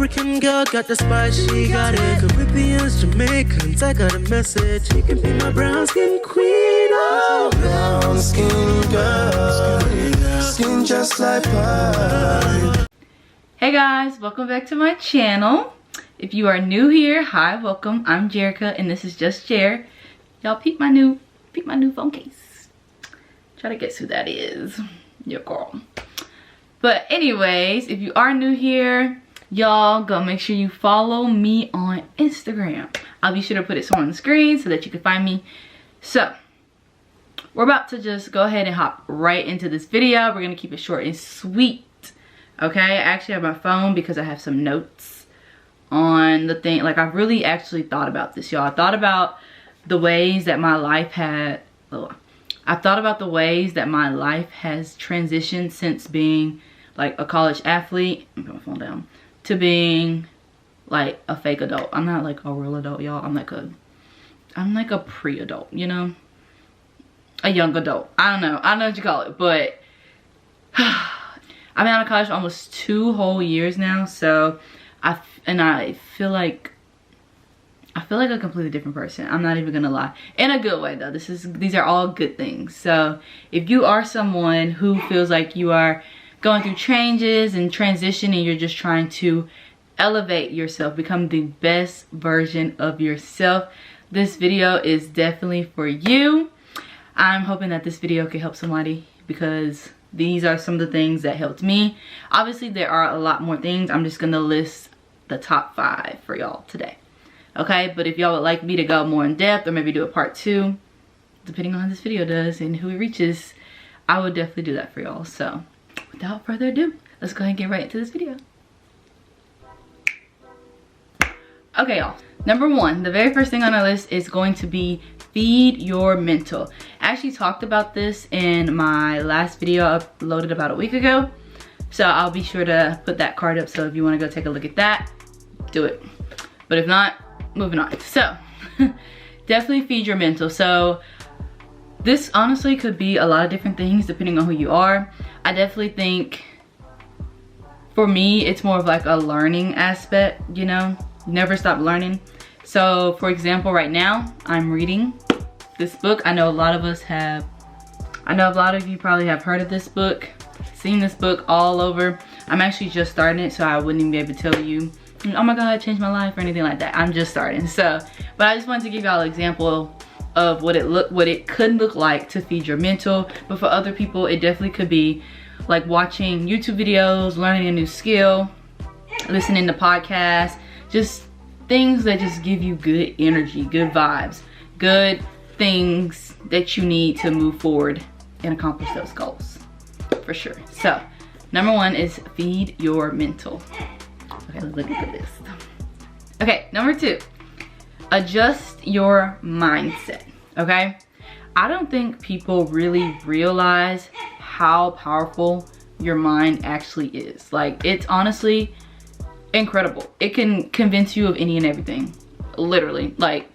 African girl got the spice, she got it. Caribbeans, Jamaicans, I got a message. She can be my brown skin queen. Oh, brown skin girl, skin just like pie. Hey guys, welcome back to my channel. If you are new here, hi, welcome. I'm Jerica and this is Just Jer. Y'all peep my new phone case. Try to guess who that is. Your girl. But anyways, if you are new here, y'all go make sure you follow me on Instagram. I'll be sure to put it somewhere on the screen so that you can find me. So we're about to just go ahead and hop right into this video. We're gonna keep it short and sweet. Okay, I actually have my phone because I have some notes on the thing. Like, I've really actually thought about this, y'all. I thought about the ways that my life had, I've thought about the ways that my life has transitioned since being like a college athlete, I'm put my phone down, to being like a fake adult. I'm not like a real adult, y'all. I'm like a pre-adult, you know? A young adult. I don't know what you call it, but I've been out of college for almost 2 whole years now, so I feel like a completely different person. I'm not even gonna lie. In a good way though. These are all good things. So if you are someone who feels like you are going through changes and transition and you're just trying to elevate yourself, become the best version of yourself, this video is definitely for you. I'm hoping that this video can help somebody because these are some of the things that helped me. Obviously there are a lot more things. I'm just gonna list the top 5 for y'all today. Okay, but if y'all would like me to go more in depth or maybe do a part 2, depending on how this video does and who it reaches, I would definitely do that for y'all. So without further ado, let's go ahead and get right into this video. Okay, y'all. Number 1, the very first thing on our list is going to be feed your mental. I actually talked about this in my last video I uploaded about a week ago. So I'll be sure to put that card up, so if you want to go take a look at that, do it. But if not, moving on. So definitely feed your mental. So this honestly could be a lot of different things depending on who you are. I definitely think for me it's more of like a learning aspect, you know, never stop learning. So for example, right now I'm reading this book. I know a lot of you probably have heard of this book, seen this book all over. I'm actually just starting it, so I wouldn't even be able to tell you, oh my god, it changed my life or anything like that. I'm just starting. So, but I just wanted to give y'all an example of what it could look like to feed your mental. But for other people, it definitely could be like watching YouTube videos, learning a new skill, listening to podcasts, just things that just give you good energy, good vibes, good things that you need to move forward and accomplish those goals, for sure. So, number 1 is feed your mental. Okay, let's look at this. Okay, number 2, adjust your mindset, okay? I don't think people really realize how powerful your mind actually is. Like, it's honestly incredible. It can convince you of any and everything, literally. Like,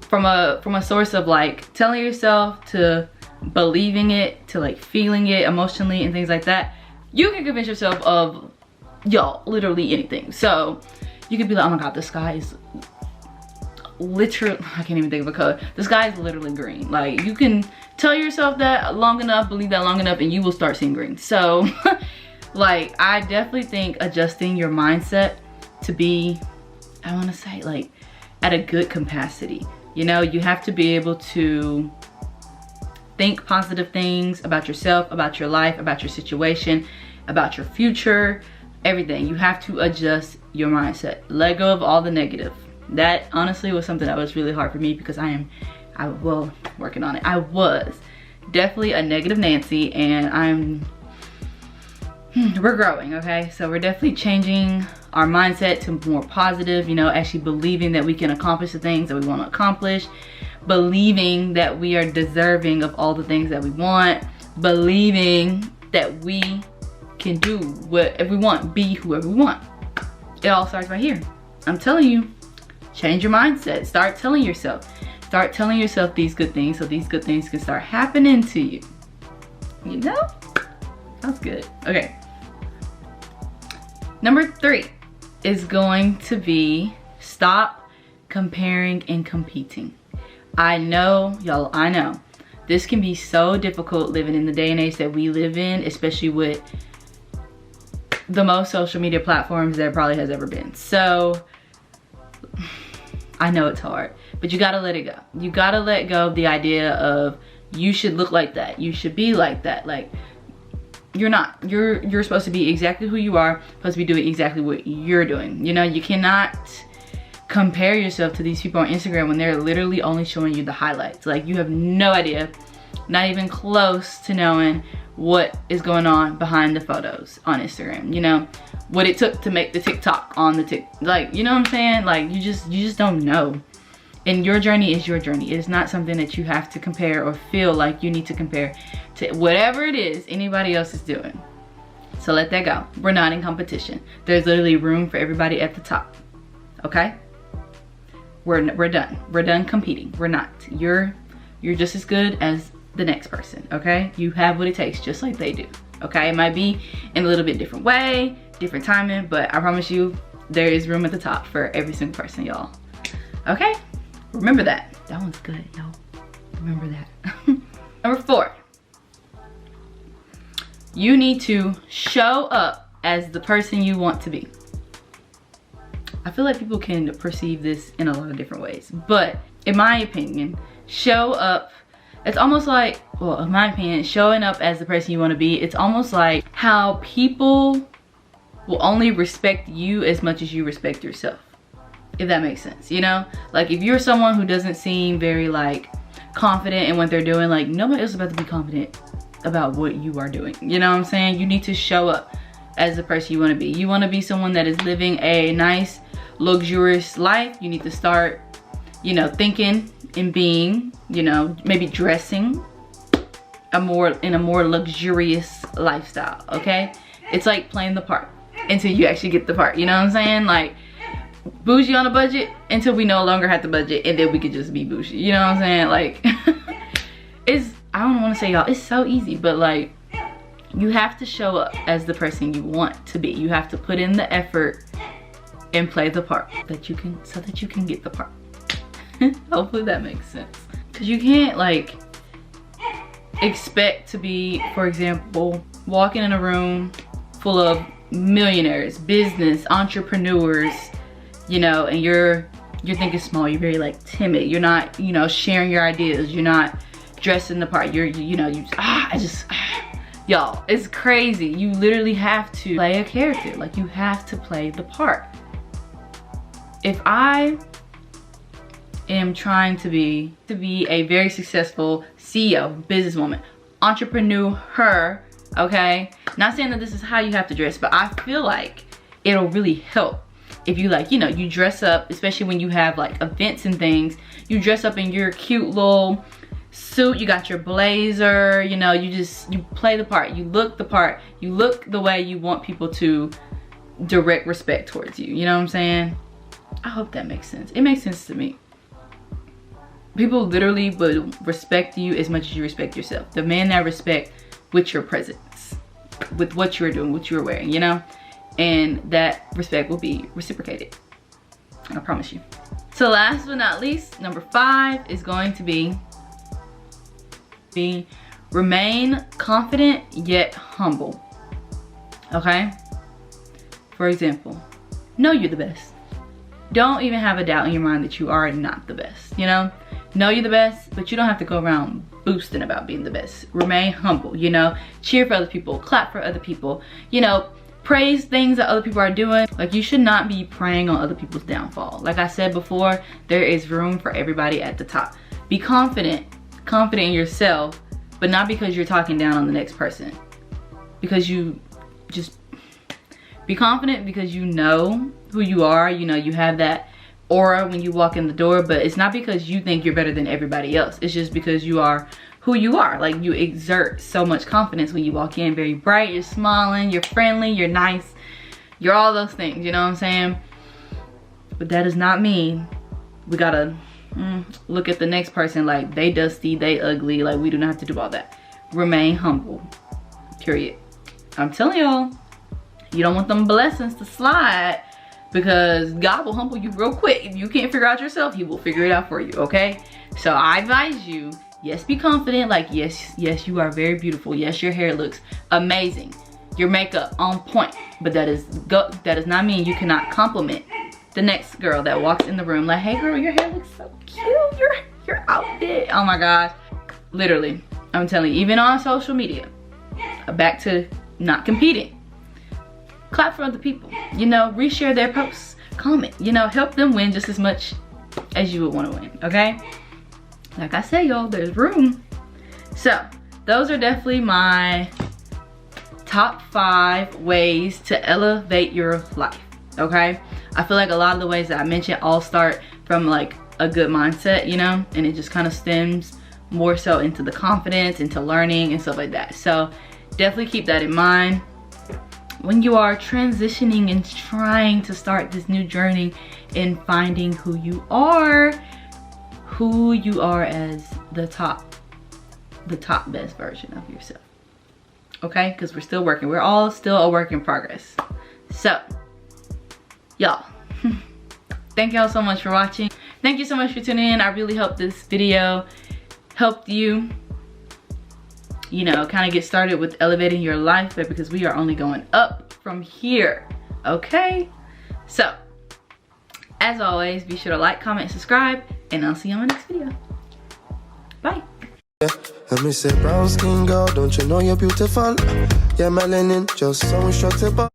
from a source of like telling yourself to believing it, to like feeling it emotionally and things like that, you can convince yourself of, y'all, literally anything. So you could be like, oh my god, the sky is literally, I can't even think of a color, the sky is literally green. Like, you can tell yourself that long enough, believe that long enough, and you will start seeing green. So like, I definitely think adjusting your mindset to be, I want to say, like at a good capacity. You know, you have to be able to think positive things about yourself, about your life, about your situation, about your future, everything. You have to adjust your mindset. Let go of all the negative. That honestly was something that was really hard for me because I was working on it. I was definitely a negative Nancy, and we're growing, okay? So we're definitely changing our mindset to more positive, you know, actually believing that we can accomplish the things that we want to accomplish, believing that we are deserving of all the things that we want, believing that we can do whatever we want, be whoever we want. It all starts right here. I'm telling you, change your mindset. Start telling yourself these good things so these good things can start happening to you. You know? That's good. Okay. Number 3, is going to be stop comparing and competing. I know, y'all, I know. This can be so difficult living in the day and age that we live in, especially with the most social media platforms there probably has ever been. So I know it's hard, but you gotta let it go. You gotta let go of the idea of you should look like that, you should be like that. Like, you're not. You're supposed to be exactly who you are, supposed to be doing exactly what you're doing. You know, you cannot compare yourself to these people on Instagram when they're literally only showing you the highlights. Like, you have no idea, not even close to knowing what is going on behind the photos on Instagram. You know, what it took to make the TikTok on the like, you know what I'm saying? Like, you just don't know. And your journey is your journey. It is not something that you have to compare or feel like you need to compare to whatever it is anybody else is doing. So let that go. We're not in competition. There's literally room for everybody at the top. Okay? We're done. We're done competing. We're not. You're just as good as the next person. Okay? You have what it takes, just like they do. Okay? It might be in a little bit different way, different timing, but I promise you, there is room at the top for every single person, y'all. Okay? Remember that. That one's good, y'all. Remember that. Number 4. You need to show up as the person you want to be. I feel like people can perceive this in a lot of different ways, but in my opinion, show up, it's almost like, well, in my opinion, showing up as the person you want to be, it's almost like how people will only respect you as much as you respect yourself. If that makes sense, you know? Like, if you're someone who doesn't seem very like confident in what they're doing, like, nobody else is about to be confident about what you are doing. You know what I'm saying? You need to show up as the person you want to be. You want to be someone that is living a nice, luxurious life. You need to start, you know, thinking and being, you know, maybe dressing in a more luxurious lifestyle. Okay? It's like playing the part until you actually get the part. You know what I'm saying? Like, bougie on a budget until we no longer have the budget, and then we could just be bougie. You know what I'm saying? Like, I don't want to say, y'all, it's so easy, but like, you have to show up as the person you want to be. You have to put in the effort and play the part so that you can get the part. Hopefully that makes sense. Because you can't like expect to be, for example, walking in a room full of millionaires, business, entrepreneurs, you know, and you're thinking small, you're very like timid, you're not, you know, sharing your ideas, you're not dressing the part, y'all, it's crazy. You literally have to play a character. Like, you have to play the part. If I am trying to be a very successful CEO, businesswoman, entrepreneur, okay, not saying that this is how you have to dress, but I feel like it'll really help if you, like, you know, you dress up, especially when you have like events and things, you dress up in your cute little suit, you got your blazer, you know, you play the part, you look the part, you look the way you want people to direct respect towards you. You know what I'm saying? I hope that makes sense. It makes sense to me. People literally would respect you as much as you respect yourself. Demand that respect with your presence, with what you're doing, what you're wearing, you know? And that respect will be reciprocated. I promise you. So last but not least, number 5 is going to be remain confident yet humble. Okay? For example, know you're the best. Don't even have a doubt in your mind that you are not the best, you know? Know you're the best, but you don't have to go around boosting about being the best. Remain humble, you know? Cheer for other people, clap for other people, you know? Praise things that other people are doing. Like, you should not be preying on other people's downfall. Like I said before, there is room for everybody at the top. Be confident in yourself, but not because you're talking down on the next person. Because you just be confident because you know who you are. You know, you have that aura when you walk in the door, but it's not because you think you're better than everybody else. It's just because you are who you are. Like, you exert so much confidence when you walk in. Very bright, you're smiling, you're friendly, you're nice, you're all those things, you know what I'm saying? But that does not mean we gotta look at the next person like they dusty, they ugly. Like, we do not have to do all that. Remain humble, period. I'm telling y'all, you don't want them blessings to slide because God will humble you real quick. If you can't figure out yourself, he will figure it out for you, okay? So I advise you, yes, be confident. Like, yes, you are very beautiful. Yes, your hair looks amazing. Your makeup on point. But that does not mean you cannot compliment the next girl that walks in the room. Like, hey girl, your hair looks so cute. Your outfit, oh my gosh. Literally, I'm telling you, even on social media, back to not competing. Clap for other people, you know, reshare their posts, comment, you know, help them win just as much as you would want to win, okay? Like I said, y'all, there's room. So those are definitely my top 5 ways to elevate your life, okay? I feel like a lot of the ways that I mentioned all start from like a good mindset, you know, and it just kind of stems more so into the confidence, into learning and stuff like that. So definitely keep that in mind when you are transitioning and trying to start this new journey in finding who you are as the top best version of yourself, okay? Because we're still working, we're all still a work in progress. So y'all, thank y'all so much for watching. Thank you so much for tuning in. I really hope this video helped you, you know, kind of get started with elevating your life, but because we are only going up from here, okay? So as always, be sure to like, comment, subscribe, and I'll see you on my next video. Bye. Let me say, brown skin girl, don't you know you're beautiful? Yeah, melanin, just so instructable.